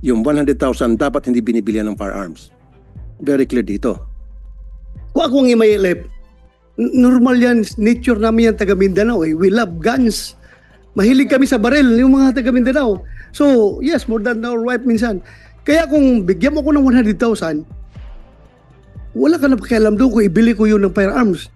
Yung 100,000 dapat hindi binibilihan ng firearms. Very clear dito. Kung ako ang imailip, normal yan, nature namin yan taga Mindanao eh. We love guns. Mahilig kami sa baril, yung mga taga Mindanao. So, yes, more than our wife minsan. Kaya kung bigyan mo ko ng 100,000, wala ka na pakialam doon kung ibili ko yun ng firearms.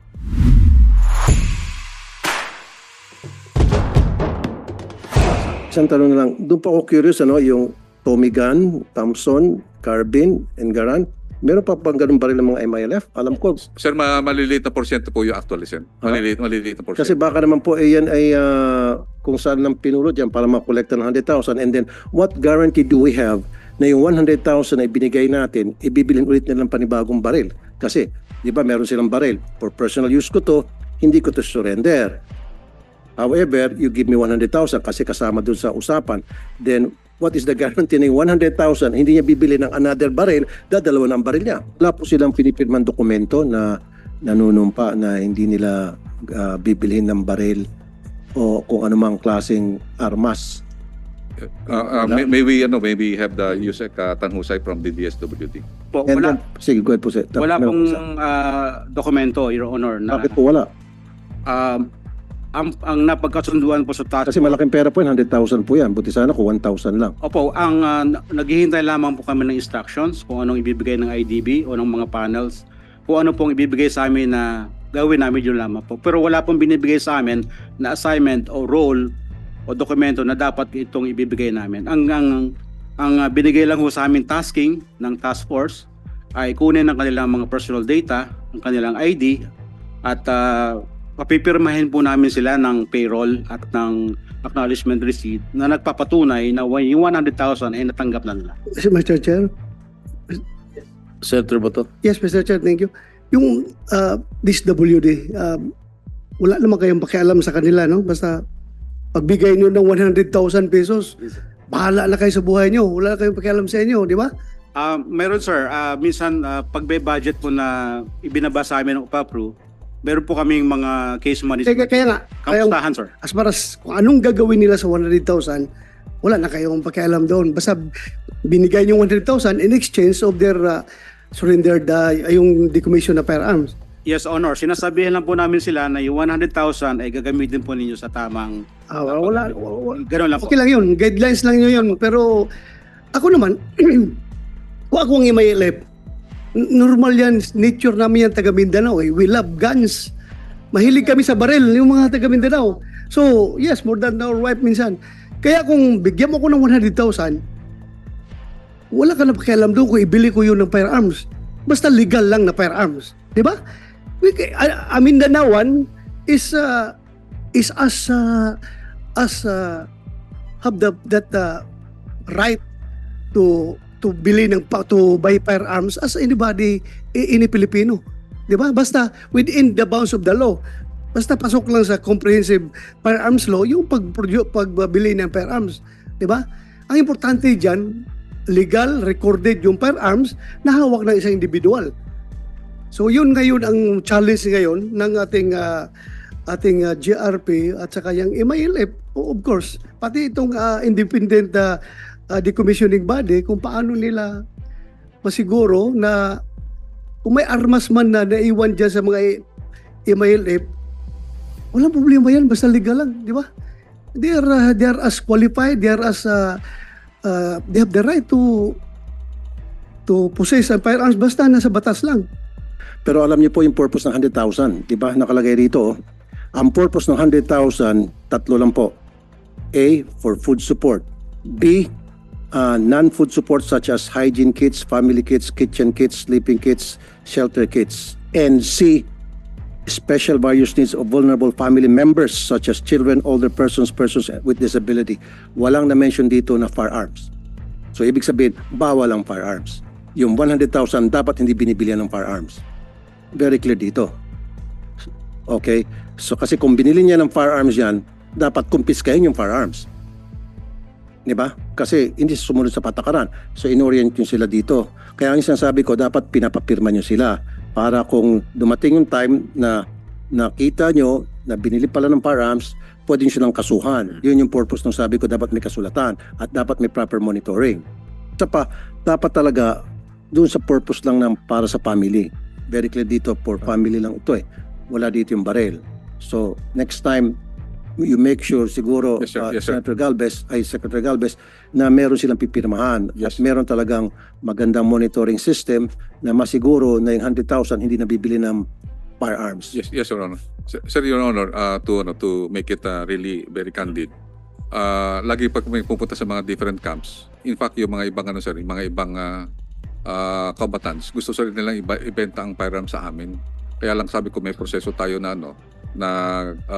Isang tanong na lang, doon pa ako curious, yung Tommy gun, Thompson, carbine, and Garand. Meron pa bang ganun baril ng mga MILF? Alam ko. Sir, maliliit na porsyento po yung actually, sir. Maliliit na porsyento. Kasi baka naman po yan ay kung saan lang pinulot yan para makolekta ng 100,000. And then, what guarantee do we have na yung 100,000 na ibinigay natin, ibibilin ulit nilang panibagong baril? Kasi, di ba, meron silang baril. For personal use ko to, hindi ko to surrender. However, you give me 100,000 kasi kasama dun sa usapan. Then, what is the guarantee na yung 100,000 hindi niya bibili ng another baril, dadalawa ng baril niya? Wala po silang pinipirman dokumento na nanunumpa na hindi nila bibilhin ng baril o kung anumang klaseng armas. Maybe have the Yusek Tanhusay from the DSWD. Po, And wala, then, sige, go ahead po sir. wala pong dokumento, Your Honor, na Bakit po wala? ang napagkasunduan po sa task. Kasi malaking pera po yan, 100,000 po yan. Buti sana kung 1,000 lang. Opo, ang naghihintay lamang po kami ng instructions kung anong ibibigay ng IDB o ng mga panels, kung ano pong ibibigay sa amin na gawin namin yun lamang po. Pero wala pong binibigay sa amin na assignment o role o dokumento na dapat itong ibibigay namin. Ang binigay lang ho sa amin tasking ng task force ay kunin ng kanilang mga personal data, ang kanilang ID, at papipirmahin po namin sila ng payroll at ng acknowledgement receipt na nagpapatunay na yung 100,000 ay natanggap na nila. Mr. Chair? Senator Boto? Yes, Mr. Chair, thank you. Yung DSWD, wala naman kayong pakialam sa kanila, no? Basta pagbigay nyo ng 100,000 pesos, bahala na kayo sa buhay nyo. Wala na kayong pakialam sa inyo, di ba? Meron sir, minsan pag may budget po na ibinaba sa amin ng UPAPRO, meron po kaming mga case management. Kaya nga, Kamustahan, sir? as far as kung anong gagawin nila sa 100,000, wala na kayong pakialam doon. Basta binigay nyo 100,000 in exchange of their surrendered yung decommission na firearms. Yes, Honor. Sinasabihan lang po namin sila na yung 100,000 ay gagamitin po ninyo sa tamang... Wala. Ganun lang po. Okay lang yun. Guidelines lang yun. Pero ako naman, kung ako ang imailip, normal yan, nature namin yan taga Mindanao eh. We love guns. Mahilig kami sa baril, yung mga taga Mindanao. So, yes, more than our wife minsan. Kaya kung bigyan mo ko ng 100,000, wala ka na pakialam doon kung ibili ko yun ng firearms. Basta legal lang na firearms. Di ba? A Mindanaoan is have that right to buy firearms as anybody in Filipino. 'Di ba? Basta within the bounds of the law. Basta pasok lang sa comprehensive firearms law yung pagbili ng firearms, 'di ba? Ang importante diyan, legal recorded yung firearms na hawak ng isang individual. So yun ngayon ang challenge ngayon ng ating GRP at saka yung MILF, of course, pati itong independent decommissioning body, kung paano nila masiguro na kung may armas man na naiwan dyan sa mga MILF, walang problema yan, basta legal lang, di ba? They are as qualified, they have the right to possess firearms basta nasa batas lang. Pero alam niyo po yung purpose ng 100,000, di ba? Nakalagay rito, ang purpose ng 100,000, tatlo lang po. A, for food support. B, non-food support such as hygiene kits, family kits, kitchen kits, sleeping kits, shelter kits. And C, special various needs of vulnerable family members such as children, older persons, persons with disability. Walang na-mention dito na firearms. So ibig sabihin, bawal ang firearms. Yung 100,000 dapat hindi binibilihan ng firearms. Very clear dito. Okay? So kasi kung binili niya ng firearms yan, dapat kumpiskahin yung firearms. Diba? Kasi hindi sumunod sa patakaran. So inorient nyo sila dito. Kaya ang sinasabi ko, dapat pinapapirma nyo sila para kung dumating yung time na nakita nyo na binili pala ng firearms, pwede nyo silang kasuhan. Yun yung purpose ng sabi ko, dapat may kasulatan at dapat may proper monitoring. Isa pa, dapat talaga doon sa purpose lang ng para sa family. Very clear dito, for family lang ito eh. Wala dito yung barrel. So, next time, you make sure siguro Yes, sir. Yes, sir. Secretary Galvez na meron silang pipirmahan Yes. at meron talagang magandang monitoring system na masiguro na yung 100,000 hindi nabibili ng firearms. Yes, yes, Your Honor. Sir, Your Honor, to make it really very candid, lagi pag may pupunta sa mga different camps, in fact, yung mga ibang, sir, yung mga ibang combatants, gusto sir nilang ibenta ang firearms sa amin. Kaya lang sabi ko, may proseso tayo na,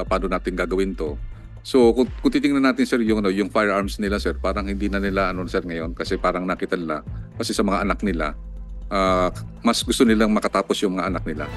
paano natin gagawin to. So, kung titingnan natin, sir, yung firearms nila, sir, parang hindi na nila, sir, ngayon, kasi parang nakita nila, kasi sa mga anak nila, mas gusto nilang makatapos yung mga anak nila.